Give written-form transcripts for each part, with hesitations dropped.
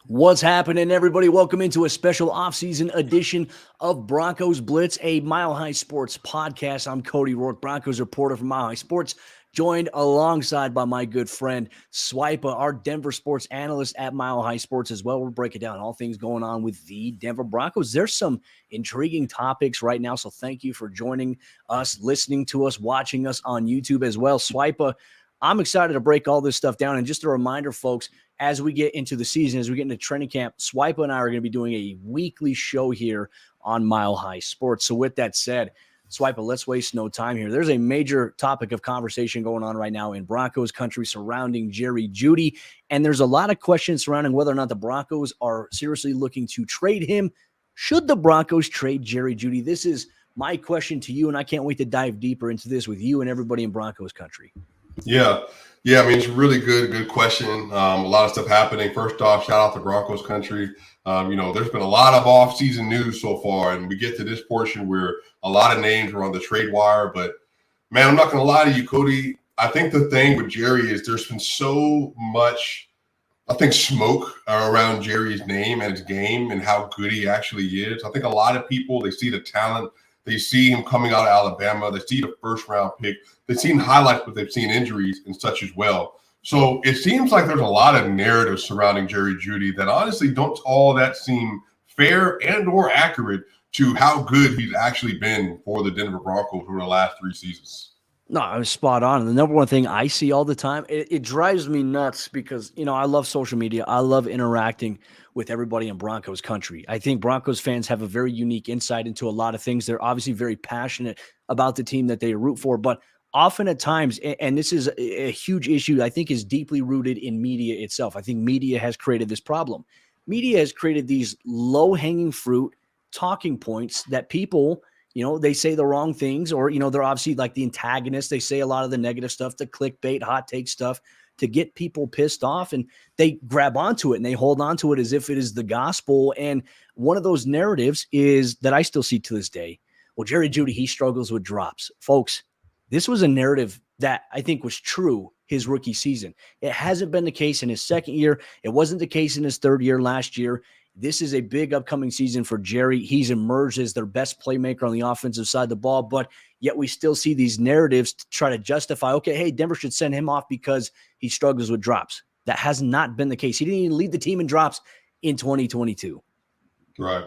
What's happening, everybody? Welcome into a special offseason edition of Broncos Blitz, a Mile High Sports podcast. I'm Cody Rourke, Broncos reporter from Mile High Sports, joined alongside by my good friend Swipa, our Denver sports analyst at Mile High Sports as well. We're breaking down all things going on with the Denver Broncos. There's some intriguing topics right now, so thank you for joining us, listening to us, watching us on YouTube as well. Swipa, I'm excited to break all this stuff down. And just a reminder, folks, as we get into the season, as we get into training camp, Swipa and I are going to be doing a weekly show here on Mile High Sports. So with that said, Swipa, let's waste no time here. There's a major topic of conversation going on right now in Broncos country surrounding Jerry Jeudy. And there's a lot of questions surrounding whether or not the Broncos are seriously looking to trade him. Should the Broncos trade Jerry Jeudy? This is my question to you, and I can't wait to dive deeper into this with you and everybody in Broncos country. Yeah. I mean, it's a really good question. A lot of stuff happening. First off, shout out to Broncos country. There's been a lot of off-season news so far, and we get to this portion where a lot of names are on the trade wire. But, man, I'm not going to lie to you, Cody. I think the thing with Jerry is there's been so much, I think, smoke around Jerry's name and his game and how good he actually is. I think a lot of people, they see the talent. They see him coming out of Alabama. They see the first-round pick. They've seen highlights, but they've seen injuries and such as well. So it seems like there's a lot of narratives surrounding Jerry Jeudy that honestly don't all that seem fair and or accurate to how good he's actually been for the Denver Broncos over the last 3 seasons. No, I was spot on. The number one thing I see all the time, it drives me nuts because, I love social media. I love interacting with everybody in Broncos country. I think Broncos fans have a very unique insight into a lot of things. They're obviously very passionate about the team that they root for, but often at times, and this is a huge issue, I think is deeply rooted in media itself. I think media has created this problem. Media has created these low-hanging fruit talking points that people – they say the wrong things or, they're obviously like the antagonists. They say a lot of the negative stuff, the clickbait, hot take stuff to get people pissed off, and they grab onto it and they hold on to it as if it is the gospel. And one of those narratives is that I still see to this day. Well, Jerry Jeudy, he struggles with drops. Folks, this was a narrative that I think was true his rookie season. It hasn't been the case in his second year. It wasn't the case in his third year last year. This is a big upcoming season for Jerry. He's emerged as their best playmaker on the offensive side of the ball, but yet we still see these narratives to try to justify, okay, hey, Denver should send him off because he struggles with drops. That has not been the case. He didn't even lead the team in drops in 2022. Right.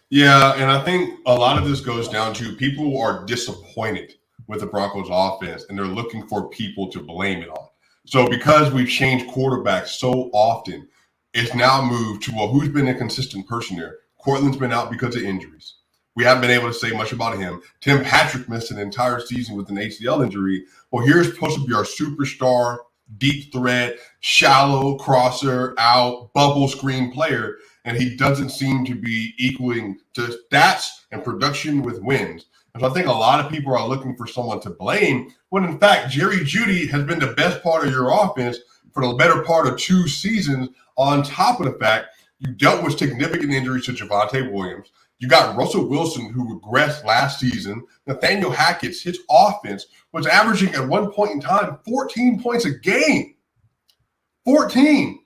Yeah, and I think a lot of this goes down to people are disappointed with the Broncos offense, and they're looking for people to blame it on. So because we've changed quarterbacks so often, it's now moved to, well, who's been a consistent person there? Cortland's been out because of injuries. We haven't been able to say much about him. Tim Patrick missed an entire season with an ACL injury. Well, here's supposed to be our superstar, deep threat, shallow crosser, out, bubble screen player, and he doesn't seem to be equaling to stats and production with wins. And so I think a lot of people are looking for someone to blame, when in fact, Jerry Jeudy has been the best part of your offense for the better part of 2 seasons, on top of the fact you dealt with significant injuries to Javonte Williams. You got Russell Wilson, who regressed last season. Nathaniel Hackett's his offense was averaging at one point in time 14 points a game. 14.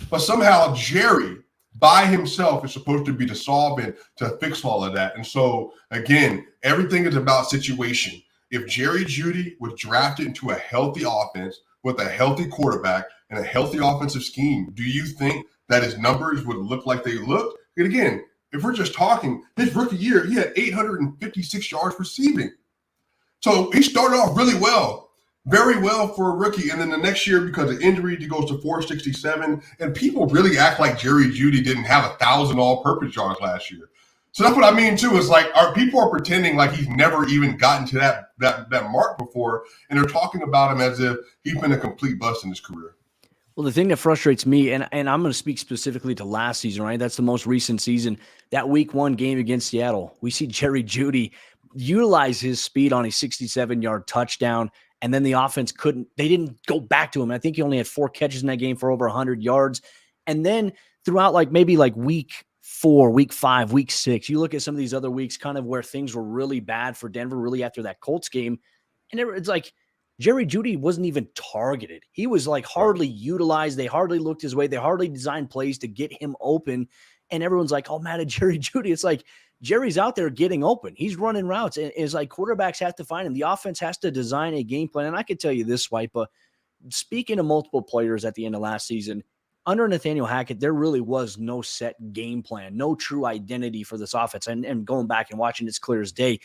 But somehow Jerry, by himself, is supposed to be the solvent to fix all of that. And so, again, everything is about situation. If Jerry Jeudy was drafted into a healthy offense with a healthy quarterback and a healthy offensive scheme, do you think that his numbers would look like they looked? And again, if we're just talking, his rookie year, he had 856 yards receiving. So he started off really well, very well for a rookie. And then the next year, because of injury, he goes to 467. And people really act like Jerry Jeudy didn't have 1,000 all-purpose yards last year. So that's what I mean, too, is like people are pretending like he's never even gotten to that mark before, and they're talking about him as if he's been a complete bust in his career. Well, the thing that frustrates me, and I'm going to speak specifically to last season, right? That's the most recent season. That week 1 game against Seattle, we see Jerry Jeudy utilize his speed on a 67-yard touchdown, and then the offense they didn't go back to him. I think he only had 4 catches in that game for over 100 yards. And then throughout maybe week 4, week 5, week 6, you look at some of these other weeks kind of where things were really bad for Denver, really after that Colts game, and it's like Jerry Jeudy wasn't even targeted. He was like hardly utilized. They hardly looked his way. They hardly designed plays to get him open. And everyone's like, oh, man, Jerry Jeudy. It's like Jerry's out there getting open. He's running routes. And it's like quarterbacks have to find him. The offense has to design a game plan. And I could tell you this, Swipa, speaking of multiple players at the end of last season, under Nathaniel Hackett, there really was no set game plan, no true identity for this offense. And going back and watching, it's clear as day.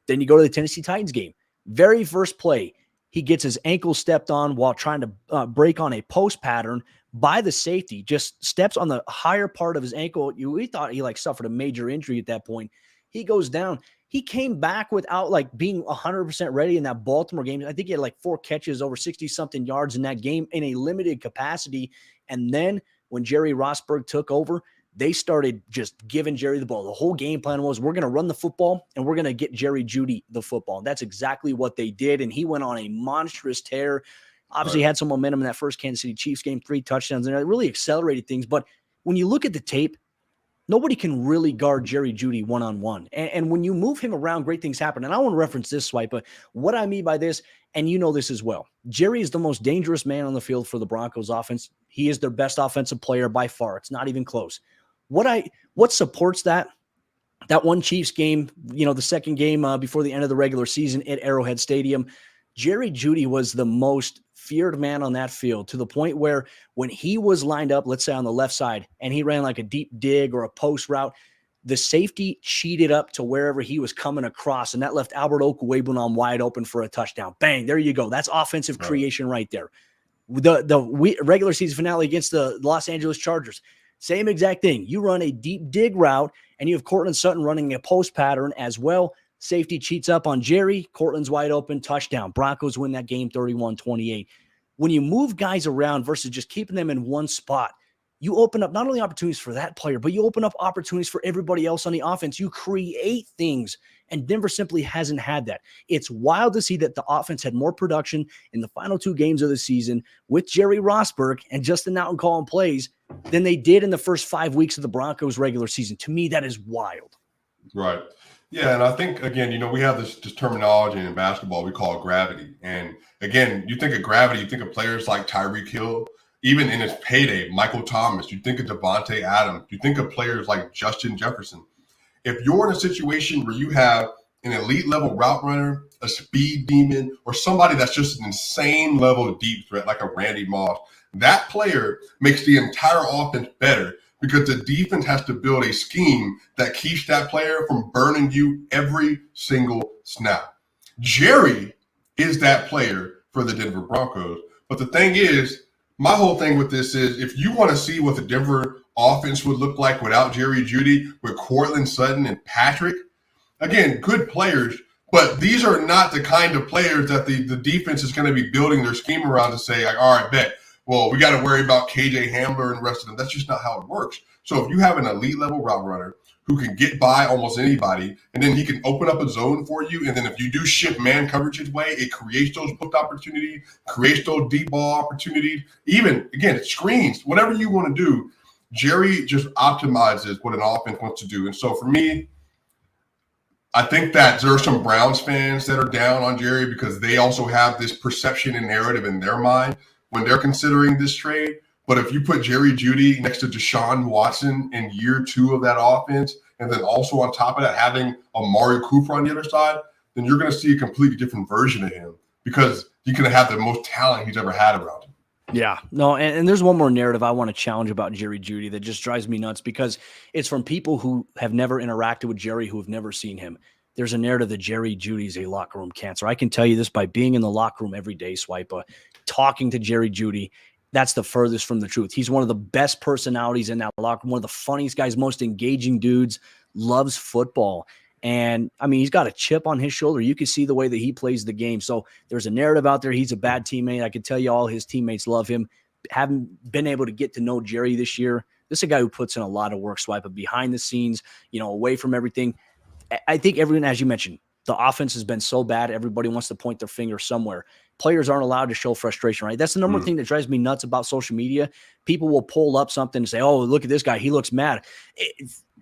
Then you go to the Tennessee Titans game. Very first play, he gets his ankle stepped on while trying to break on a post pattern by the safety, just steps on the higher part of his ankle. We thought he like suffered a major injury at that point. He goes down. He came back without like being 100% ready in that Baltimore game. I think he had like 4 catches over 60-something yards in that game in a limited capacity. And then when Jerry Rosburg took over, they started just giving Jerry the ball. The whole game plan was, we're going to run the football and we're going to get Jerry Jeudy the football. And that's exactly what they did. And he went on a monstrous tear. Obviously had some momentum in that first Kansas City Chiefs game, 3 touchdowns, and it really accelerated things. But when you look at the tape, nobody can really guard Jerry Jeudy one-on-one. And when you move him around, great things happen. And I want to reference this, Swipe, but what I mean by this, and you know this as well, Jerry is the most dangerous man on the field for the Broncos offense. He is their best offensive player by far. It's not even close. What supports that one Chiefs game, the second game before the end of the regular season at Arrowhead Stadium, Jerry Jeudy was the most feared man on that field, to the point where when he was lined up, let's say on the left side, and he ran like a deep dig or a post route, the safety cheated up to wherever he was coming across, and that left Albert Okwuegbunam wide open for a touchdown. Bang, there you go. That's offensive creation right there. The regular season finale against the Los Angeles Chargers, same exact thing. You run a deep dig route, and you have Cortland Sutton running a post pattern as well. Safety cheats up on Jerry. Cortland's wide open. Touchdown. Broncos win that game 31-28. When you move guys around versus just keeping them in one spot, you open up not only opportunities for that player, but you open up opportunities for everybody else on the offense. You create things, and Denver simply hasn't had that. It's wild to see that the offense had more production in the final 2 games of the season with Jerry Rosburg and Justin Naughton calling plays than they did in the first 5 weeks of the Broncos regular season. To me, that is wild. Right. Yeah, and I think, again, we have this terminology in basketball we call gravity. And, again, you think of gravity, you think of players like Tyreek Hill, even in his payday, Michael Thomas. You think of Devontae Adams. You think of players like Justin Jefferson. If you're in a situation where you have an elite-level route runner, a speed demon, or somebody that's just an insane level of deep threat like a Randy Moss, that player makes the entire offense better, because the defense has to build a scheme that keeps that player from burning you every single snap. Jerry is that player for the Denver Broncos. But the thing is, my whole thing with this is, if you want to see what the Denver offense would look like without Jerry Jeudy, with Cortland Sutton and Patrick, again, good players, but these are not the kind of players that the defense is going to be building their scheme around to say, like, all right, bet, well, we got to worry about KJ Hamler and the rest of them. That's just not how it works. So if you have an elite level route runner who can get by almost anybody, and then he can open up a zone for you, and then if you do shift man coverage his way, it creates those booked opportunities, creates those deep ball opportunities, even, again, screens, whatever you want to do. Jerry just optimizes what an offense wants to do. And so for me, I think that there are some Browns fans that are down on Jerry because they also have this perception and narrative in their mind when they're considering this trade. But if you put Jerry Jeudy next to Deshaun Watson in year 2 of that offense, and then also on top of that having Amari Cooper on the other side, then you're going to see a completely different version of him, because you're going to have the most talent he's ever had around him. Yeah, no, and there's one more narrative I want to challenge about Jerry Jeudy that just drives me nuts, because it's from people who have never interacted with Jerry, who have never seen him. There's a narrative that Jerry Jeudy is a locker room cancer. I can tell you this by being in the locker room every day, Swipa, talking to Jerry Jeudy. That's the furthest from the truth. He's one of the best personalities in that locker room, one of the funniest guys, most engaging dudes, loves football. And, I mean, he's got a chip on his shoulder. You can see the way that he plays the game. So there's a narrative out there. He's a bad teammate. I can tell you all his teammates love him. Haven't been able to get to know Jerry this year. This is a guy who puts in a lot of work, Swipe, behind the scenes, away from everything. I think everyone, as you mentioned, the offense has been so bad, everybody wants to point their finger somewhere. Players aren't allowed to show frustration, right? That's the number one thing that drives me nuts about social media. People will pull up something and say, oh, look at this guy. He looks mad.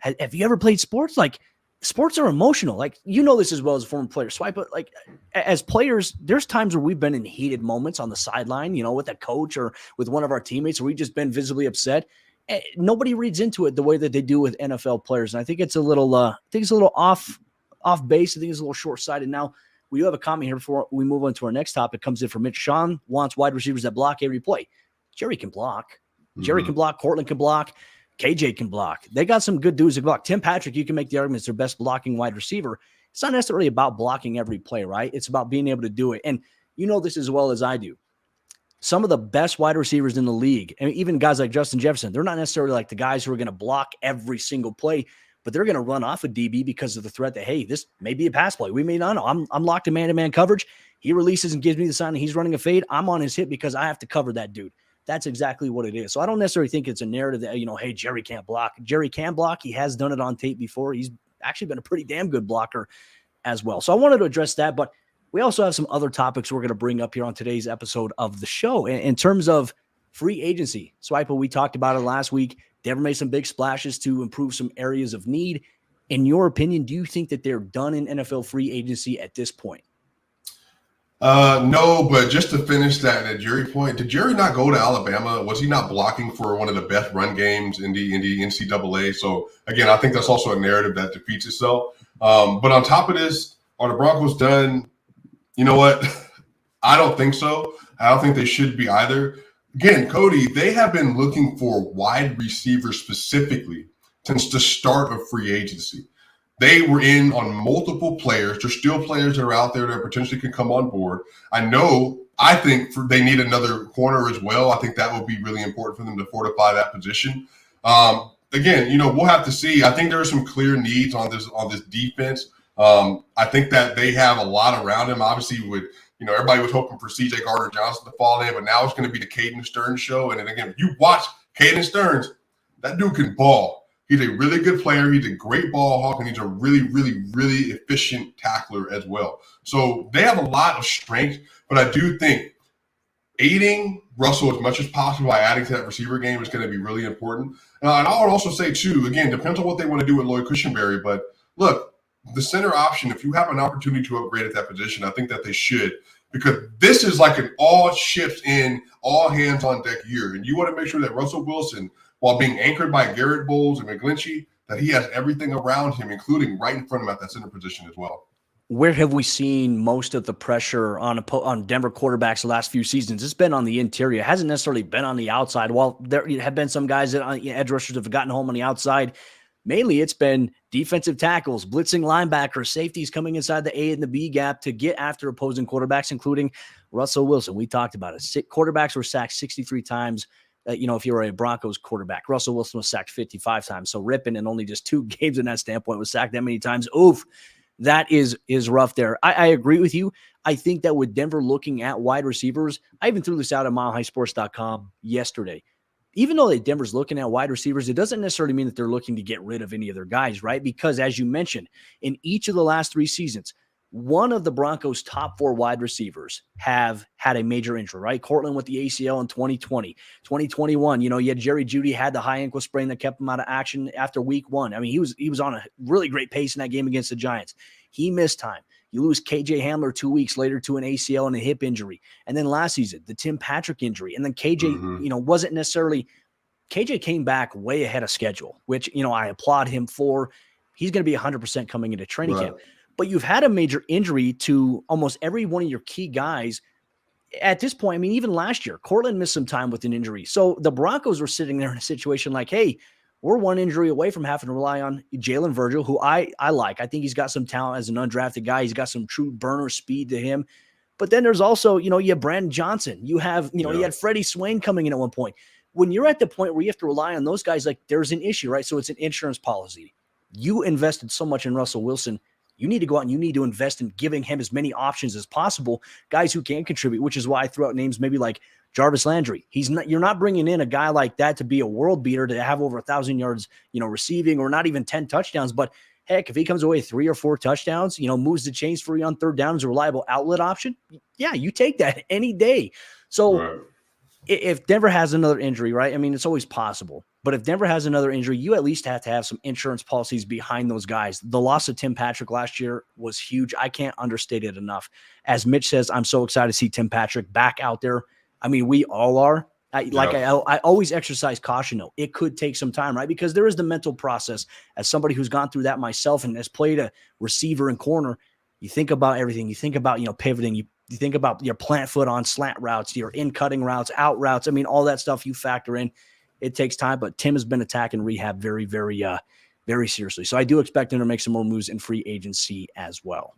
Have you ever played sports? Like, sports are emotional. Like, you know this as well as a former player. Swipe, like, as players, there's times where we've been in heated moments on the sideline, with a coach or with one of our teammates, where we've just been visibly upset. Nobody reads into it the way that they do with NFL players. And I think it's a little, off base. I think it's a little short-sighted. Now, we do have a comment here before we move on to our next topic. Comes in from Mitch. Sean wants wide receivers that block every play. Jerry can block. Jerry can block. Cortland can block. KJ can block. They got some good dudes that block. Tim Patrick, you can make the argument, is their best blocking wide receiver. It's not necessarily about blocking every play, right? It's about being able to do it. And you know this as well as I do. Some of the best wide receivers in the league, and even guys like Justin Jefferson, they're not necessarily like the guys who are going to block every single play, but they're going to run off a DB because of the threat that, hey, this may be a pass play. We may not know. I'm locked in man-to-man coverage. He releases and gives me the sign, and he's running a fade. I'm on his hip because I have to cover that dude. That's exactly what it is. So I don't necessarily think it's a narrative that, hey, Jerry can't block. Jerry can block. He has done it on tape before. He's actually been a pretty damn good blocker as well. So I wanted to address that, but we also have some other topics we're going to bring up here on today's episode of the show. In terms of free agency, Swipa, we talked about it last week. Denver made some big splashes to improve some areas of need. In your opinion, do you think that they're done in NFL free agency at this point? No, but just to finish that Jerry point, did Jerry not go to Alabama? Was he not blocking for one of the best run games in the NCAA? So again, I think that's also a narrative that defeats itself. But on top of this, are the Broncos done? You know what? I don't think so. I don't think they should be either. Again, Cody, they have been looking for wide receivers specifically since the start of free agency. They were in on multiple players. There's still players that are out there that potentially can come on board. I think they need another corner as well. I think that will be really important for them to fortify that position. Again, we'll have to see. I think there are some clear needs on this defense. I think that they have a lot around him. Obviously, with everybody was hoping for C.J. Gardner-Johnson to fall in, but now it's going to be the Caden Stearns show. And then again, if you watch Caden Stearns, that dude can ball. He's a really good player. He's a great ball hawk, and he's a really, really, really efficient tackler as well. So they have a lot of strength, but I do think aiding Russell as much as possible by adding to that receiver game is going to be really important. And I would also say, too, again, depends on what they want to do with Lloyd Cushenberry. But look, the center option, if you have an opportunity to upgrade at that position, I think that they should, because this is like an all ships in, all hands on deck year. And you want to make sure that Russell Wilson, while being anchored by Garrett Bowles and McGlinchey, that he has everything around him, including right in front of him at that center position as well. Where have we seen most of the pressure on Denver quarterbacks the last few seasons? It's been on the interior. It hasn't necessarily been on the outside. While there have been some guys that edge rushers have gotten home on the outside, mainly it's been defensive tackles, blitzing linebackers, safeties coming inside the A and the B gap to get after opposing quarterbacks, including Russell Wilson. We talked about it. Quarterbacks were sacked 63 times. If you were a Broncos quarterback, Russell Wilson was sacked 55 times. So ripping in only just 2 games in that standpoint was sacked that many times. Oof, that is rough there. I agree with you. I think that with Denver looking at wide receivers, I even threw this out at milehighsports.com yesterday. Even though Denver's looking at wide receivers, it doesn't necessarily mean that they're looking to get rid of any of their guys, right? Because as you mentioned, in each of the last 3 seasons, one of the Broncos' top 4 wide receivers have had a major injury, right? Cortland with the ACL in 2020. 2021, you had Jerry Jeudy had the high ankle sprain that kept him out of action after week 1. I mean, he was on a really great pace in that game against the Giants. He missed time. You lose KJ Hamler 2 weeks later to an ACL and a hip injury. And then last season, the Tim Patrick injury. And then KJ, wasn't necessarily – KJ came back way ahead of schedule, which, I applaud him for. He's going to be 100% coming into training camp. But you've had a major injury to almost every one of your key guys at this point. I mean, even last year, Cortland missed some time with an injury. So the Broncos were sitting there in a situation like, hey, we're one injury away from having to rely on Jalen Virgil, who I like. I think he's got some talent as an undrafted guy. He's got some true burner speed to him. But then there's also, you have Brandon Johnson. You have, you had Freddie Swain coming in at one point. When you're at the point where you have to rely on those guys, like there's an issue, right? So it's an insurance policy. You invested so much in Russell Wilson. You need to go out and you need to invest in giving him as many options as possible, guys who can contribute, which is why I threw out names maybe like Jarvis Landry. You're not bringing in a guy like that to be a world beater, to have over 1,000 yards, receiving, or not even 10 touchdowns. But heck, if he comes away 3 or 4 touchdowns, moves the chains for you on third down as a reliable outlet option, yeah, you take that any day. So if Denver has another injury, right? I mean, it's always possible. But if Denver has another injury, you at least have to have some insurance policies behind those guys. The loss of Tim Patrick last year was huge. I can't understate it enough. As Mitch says, I'm so excited to see Tim Patrick back out there. I mean, we all are. I always exercise caution, though. It could take some time, right? Because there is the mental process. As somebody who's gone through that myself and has played a receiver and corner, you think about everything. You think about, pivoting. You think about your plant foot on slant routes, your in-cutting routes, out routes. I mean, all that stuff you factor in. It takes time, but Tim has been attacking rehab very, very, very seriously. So I do expect him to make some more moves in free agency as well.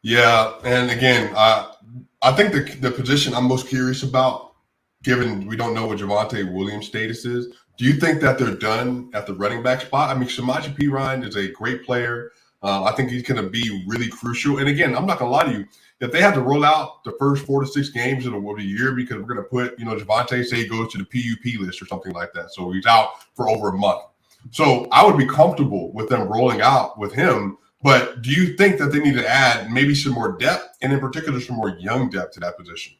Yeah, and again, I think the position I'm most curious about, given we don't know what Javonte Williams' status is, do you think that they're done at the running back spot? I mean, Samaje Perine is a great player. I think he's going to be really crucial. And again, I'm not going to lie to you. If they have to roll out the first 4 to 6 games of the year because we're going to put, Javonte, say he goes to the PUP list or something like that. So he's out for over a month. So I would be comfortable with them rolling out with him. But do you think that they need to add maybe some more depth, and in particular some more young depth to that position?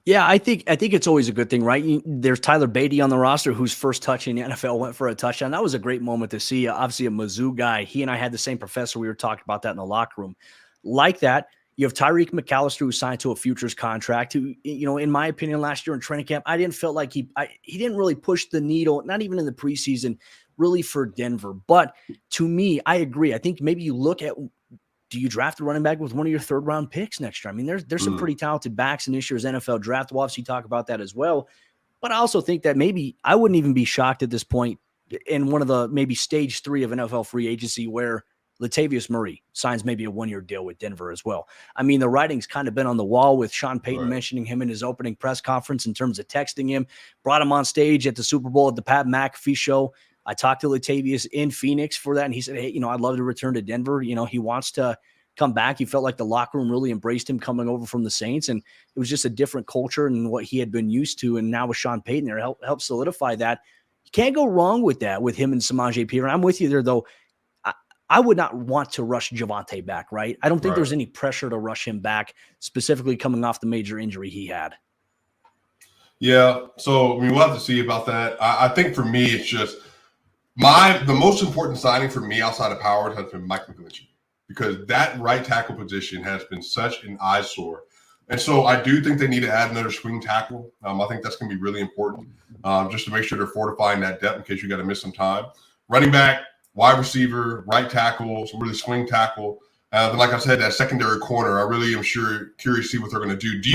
Yeah, I think it's always a good thing, right? There's Tyler Beatty on the roster, whose first touch in the NFL went for a touchdown. That was a great moment to see. Obviously, a Mizzou guy. He and I had the same professor. We were talking about that in the locker room. Like that, you have Tyreek McAllister, who signed to a futures contract. Who, in my opinion, last year in training camp, I didn't feel like he didn't really push the needle, not even in the preseason, really for Denver. But to me, I agree. I think maybe you look at, do you draft a running back with one of your third-round picks next year? I mean, there's some pretty talented backs in this year's NFL draft. We'll obviously talk about that as well. But I also think that maybe I wouldn't even be shocked at this point in one of the maybe stage 3 of NFL free agency where Latavius Murray signs maybe a 1-year deal with Denver as well. I mean, the writing's kind of been on the wall with Sean Payton mentioning him in his opening press conference in terms of texting him, brought him on stage at the Super Bowl at the Pat McAfee show. I talked to Latavius in Phoenix for that, and he said, hey, I'd love to return to Denver. He wants to come back. He felt like the locker room really embraced him coming over from the Saints, and it was just a different culture than what he had been used to. And now with Sean Payton there, help solidify that. You can't go wrong with that, with him and Samaje Perine. I'm with you there, though. I would not want to rush Javonte back, right? I don't think there's any pressure to rush him back, specifically coming off the major injury he had. Yeah, so we'll have to see about that. I think for me, it's just the most important signing for me outside of Howard has been Mike McGlinchey, because that right tackle position has been such an eyesore. And so I do think they need to add another swing tackle. I think that's going to be really important, just to make sure they're fortifying that depth in case you got to miss some time. Running back, wide receiver, right tackle, some really swing tackle. Then, like I said, that secondary corner, I really am curious to see what they're going to do. Do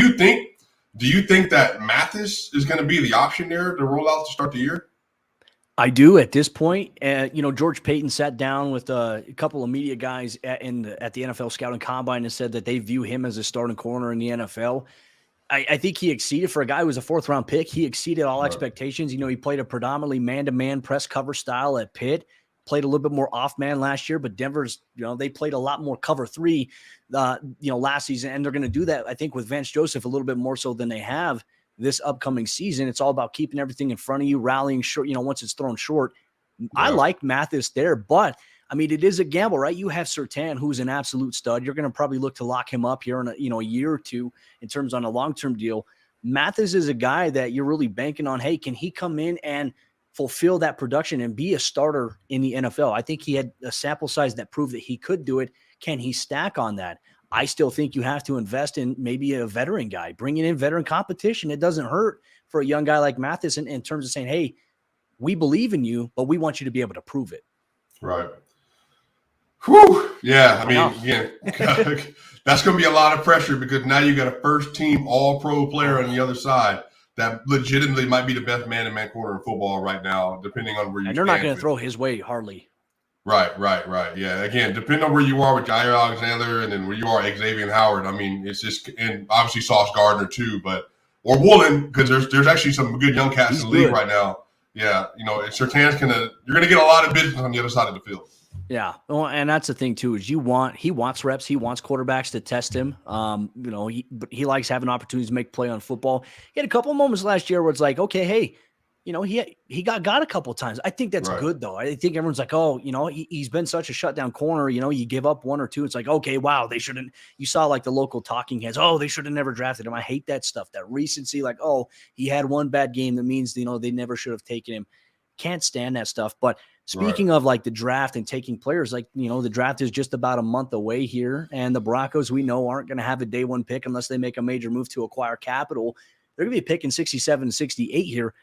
you think that Mathis is going to be the option there to roll out to start the year? I do at this point. George Payton sat down with a couple of media guys at the NFL Scouting Combine and said that they view him as a starting corner in the NFL. I think he exceeded, for a guy who was a 4th-round pick, he exceeded all expectations. He played a predominantly man-to-man press cover style at Pitt, played a little bit more off-man last year, but Denver's, they played a lot more cover 3, last season, and they're going to do that, I think, with Vance Joseph a little bit more so than they have this upcoming season. It's all about keeping everything in front of you, rallying short, once it's thrown short. Yeah. I like Mathis there, but I mean, it is a gamble, right? You have Surtain, who's an absolute stud. You're going to probably look to lock him up here in a year or two in terms on a long-term deal. Mathis is a guy that you're really banking on. Hey, can he come in and fulfill that production and be a starter in the NFL? I think he had a sample size that proved that he could do it. Can he stack on that? I still think you have to invest in maybe a veteran guy, bringing in veteran competition. It doesn't hurt for a young guy like Mathis in terms of saying, hey, we believe in you, but we want you to be able to prove it. Right. Whew. Yeah. I mean, again, that's going to be a lot of pressure, because now you got a first-team all-pro player on the other side that legitimately might be the best man-to-man corner in football right now, depending on where you stand. And they're not going to throw his way, hardly. Right. Yeah. Again, depending on where you are with Jair Alexander and then where you are Xavier Howard, I mean, it's just, and obviously Sauce Gardner too, or Woolen, because there's actually some good young cats in the league right now. Yeah. Surtain's you're going to get a lot of business on the other side of the field. Yeah. Well, and that's the thing too, is he wants reps. He wants quarterbacks to test him. But he likes having opportunities to make play on football. He had a couple of moments last year where it's like, okay, hey, he got a couple of times. I think that's good, though. I think everyone's like, oh, he's been such a shutdown corner. You give up 1 or 2. It's like, okay, wow, they shouldn't. You saw like the local talking heads. Oh, they should have never drafted him. I hate that stuff. That recency, like, oh, he had one bad game. That means, they never should have taken him. Can't stand that stuff. But Right. speaking of like the draft and taking players, like, the draft is just about a month away here. And the Broncos, we know, aren't going to have a day one pick unless they make a major move to acquire capital. They're going to be picking 67, 68 here.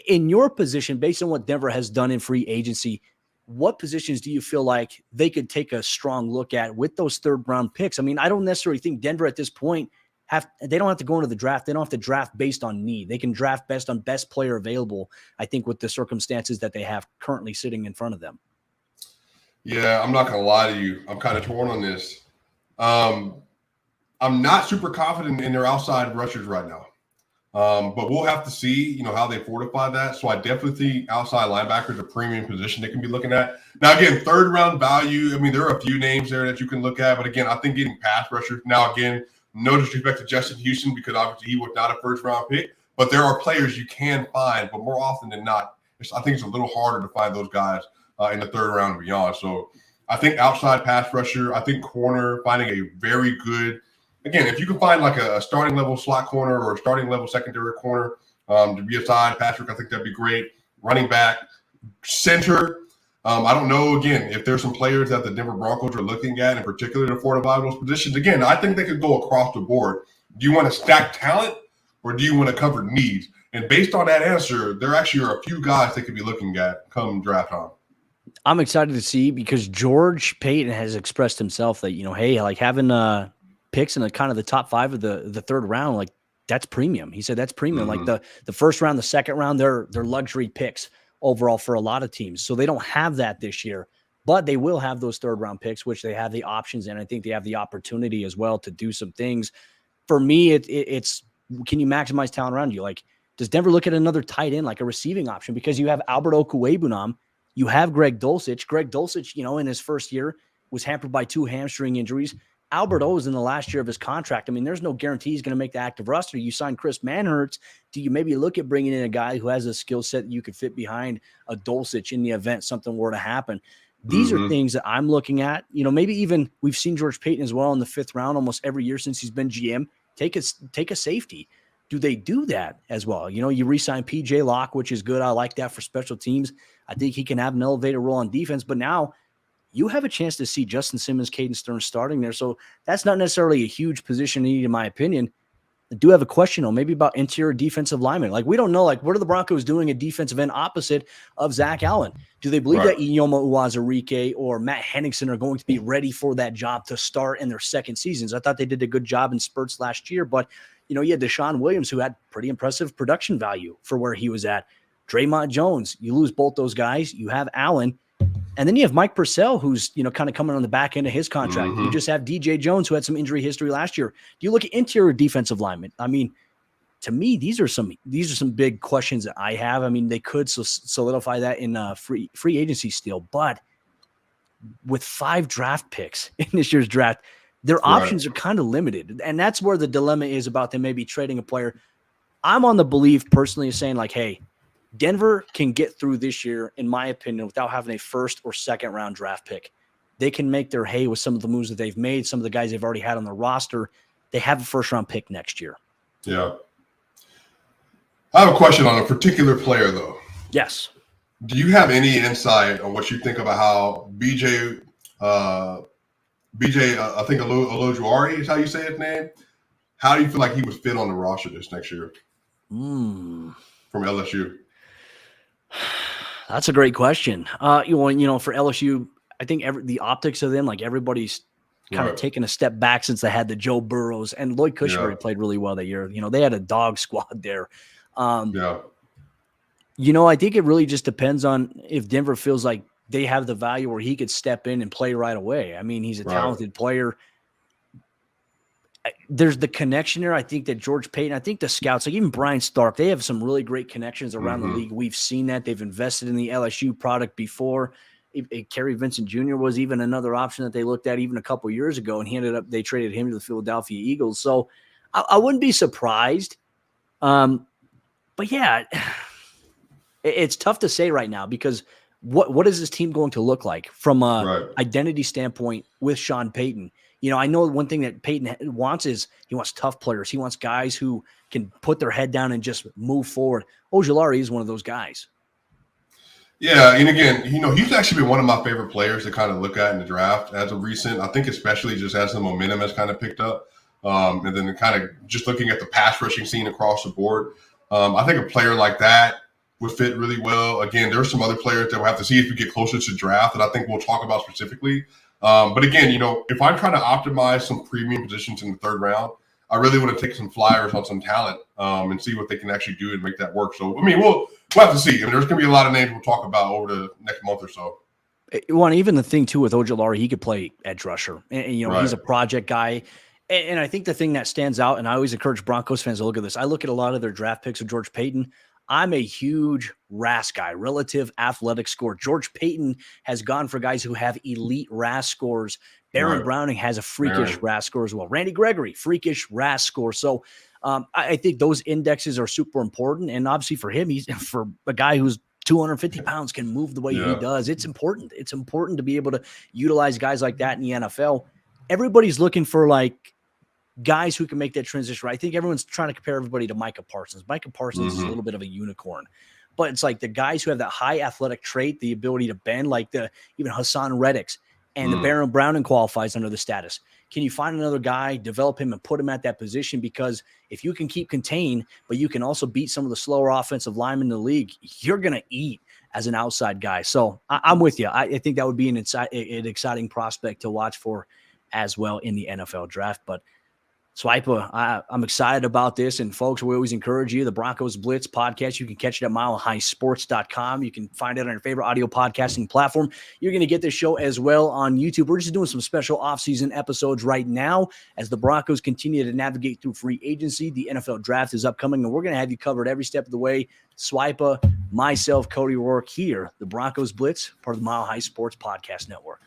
In your position, based on what Denver has done in free agency, what positions do you feel like they could take a strong look at with those third round picks? I mean, I don't necessarily think Denver at this point they don't have to go into the draft. They don't have to draft based on need. They can draft based on best player available, I think, with the circumstances that they have currently sitting in front of them. Yeah, I'm not going to lie to you. I'm kind of torn on this. I'm not super confident in their outside rushers right now. But we'll have to see, how they fortify that. So I definitely think outside linebacker is a premium position they can be looking at. Now, again, third round value. I mean, there are a few names there that you can look at. But again, I think getting pass rushers. Now, again, no disrespect to Justin Houston, because obviously he was not a first round pick. But there are players you can find. But more often than not, I think it's a little harder to find those guys in the third round and beyond. So I think outside pass rusher, I think corner, finding a very good. Again, if you can find like a starting level slot corner or a starting level secondary corner to be a side, Patrick, I think that'd be great. Running back, center. I don't know, again, if there's some players that the Denver Broncos are looking at in particular to fortify those positions. Again, I think they could go across the board. Do you want to stack talent or do you want to cover needs? And based on that answer, there actually are a few guys they could be looking at come draft time. I'm excited to see, because George Payton has expressed himself that, hey, like having picks in the kind of the top 5 of the third round, like that's premium. He said that's premium. Mm-hmm. Like the first round, the second round, they're luxury picks overall for a lot of teams. So they don't have that this year, but they will have those third round picks, which they have the options. And I think they have the opportunity as well to do some things. For me, it's can you maximize talent around you? Like, does Denver look at another tight end, like a receiving option? Because you have Albert Okwuegbunam, you have Greg Dulcich. Greg Dulcich, in his first year was hampered by 2 hamstring injuries. Albert O is in the last year of his contract. I mean, there's no guarantee he's going to make the active roster. You sign Chris Manhertz. Do you maybe look at bringing in a guy who has a skill set that you could fit behind a Dulcich in the event something were to happen? These are things that I'm looking at. Maybe even we've seen George Payton as well in the 5th round almost every year since he's been GM. Take a safety. Do they do that as well? You re-sign PJ Locke, which is good. I like that for special teams. I think he can have an elevated role on defense. But now you have a chance to see Justin Simmons, Caden Stearns starting there. So that's not necessarily a huge position need, in my opinion. I do have a question, though, maybe about interior defensive linemen. Like, we don't know, like, what are the Broncos doing at defensive end opposite of Zach Allen? Do they believe that Inyoma Uwazurike or Matt Henningsen are going to be ready for that job to start in their second seasons? I thought they did a good job in spurts last year, but, you had Deshaun Williams, who had pretty impressive production value for where he was at. Draymond Jones, you lose both those guys. You have Allen. And then you have Mike Purcell, who's, kind of coming on the back end of his contract. You just have DJ Jones, who had some injury history last year. Do you look at interior defensive linemen? I mean, to me, these are some big questions that I have. I mean, they could solidify that in free agency still, but with 5 draft picks in this year's draft, their options are kind of limited. And that's where the dilemma is about them maybe trading a player. I'm on the belief personally of saying, like, hey, Denver can get through this year, in my opinion, without having a first or second round draft pick. They can make their hay with some of the moves that they've made, some of the guys they've already had on their roster. They have a first round pick next year. Yeah. I have a question on a particular player, though. Yes. Do you have any insight on what you think about how BJ, I think Olojuari is how you say his name? How do you feel like he was fit on the roster this next year from LSU? That's a great question. For LSU, I think the optics of them, like, everybody's kind of taken a step back since they had the Joe Burrows, and Lloyd Cushenberry played really well that year. They had a dog squad there. I think it really just depends on if Denver feels like they have the value where he could step in and play right away. I mean, he's a talented player. There's the connection there. I think that George Payton, I think the scouts, like even Brian Stark, they have some really great connections around the league. We've seen that. They've invested in the LSU product before. Kerry Vincent Jr. was even another option that they looked at even a couple years ago, and they traded him to the Philadelphia Eagles. So I wouldn't be surprised. But yeah, it's tough to say right now, because what is this team going to look like from a identity standpoint with Sean Payton? I know one thing that Payton wants is he wants tough players. He wants guys who can put their head down and just move forward. Ojulari is one of those guys. Yeah, and again, he's actually been one of my favorite players to kind of look at in the draft as of recent. I think especially just as the momentum has kind of picked up, and then kind of just looking at the pass rushing scene across the board. I think a player like that would fit really well. Again, there's some other players that we'll have to see if we get closer to draft that I think we'll talk about specifically. But again, if I'm trying to optimize some premium positions in the third round, I really want to take some flyers on some talent and see what they can actually do and make that work. So, I mean, we'll have to see. I mean, there's going to be a lot of names we'll talk about over the next month or so. Well, even the thing, too, with Ojulari, he could play edge rusher. And Right. He's a project guy. And I think the thing that stands out, and I always encourage Broncos fans to look at this, I look at a lot of their draft picks of George Paton. I'm a huge RAS guy, relative athletic score. George Paton has gone for guys who have elite RAS scores. Baron Right. Browning has a freakish RAS score as well. Randy Gregory, freakish RAS score. So I think those indexes are super important. And obviously for him, he's for a guy who's 250 pounds can move the way he does. It's important. It's important to be able to utilize guys like that in the NFL. Everybody's looking for guys who can make that transition. I think everyone's trying to compare everybody to Micah Parsons. Micah Parsons is a little bit of a unicorn, but it's like the guys who have that high athletic trait, the ability to bend, like even Hassan Reddicks and the Baron Browning qualifies under the status. Can you find another guy, develop him, and put him at that position? Because if you can keep contained, but you can also beat some of the slower offensive linemen in the league, you're going to eat as an outside guy. So I'm with you. I think that would be an exciting prospect to watch for as well in the NFL draft. But Swipa, I'm excited about this. And folks, we always encourage you, the Broncos Blitz podcast, you can catch it at milehighsports.com. You can find it on your favorite audio podcasting platform. You're going to get this show as well on YouTube. We're just doing some special offseason episodes right now as the Broncos continue to navigate through free agency. The NFL draft is upcoming, and we're going to have you covered every step of the way. Swipa, myself, Cody Rourke here, the Broncos Blitz, part of the Mile High Sports Podcast Network.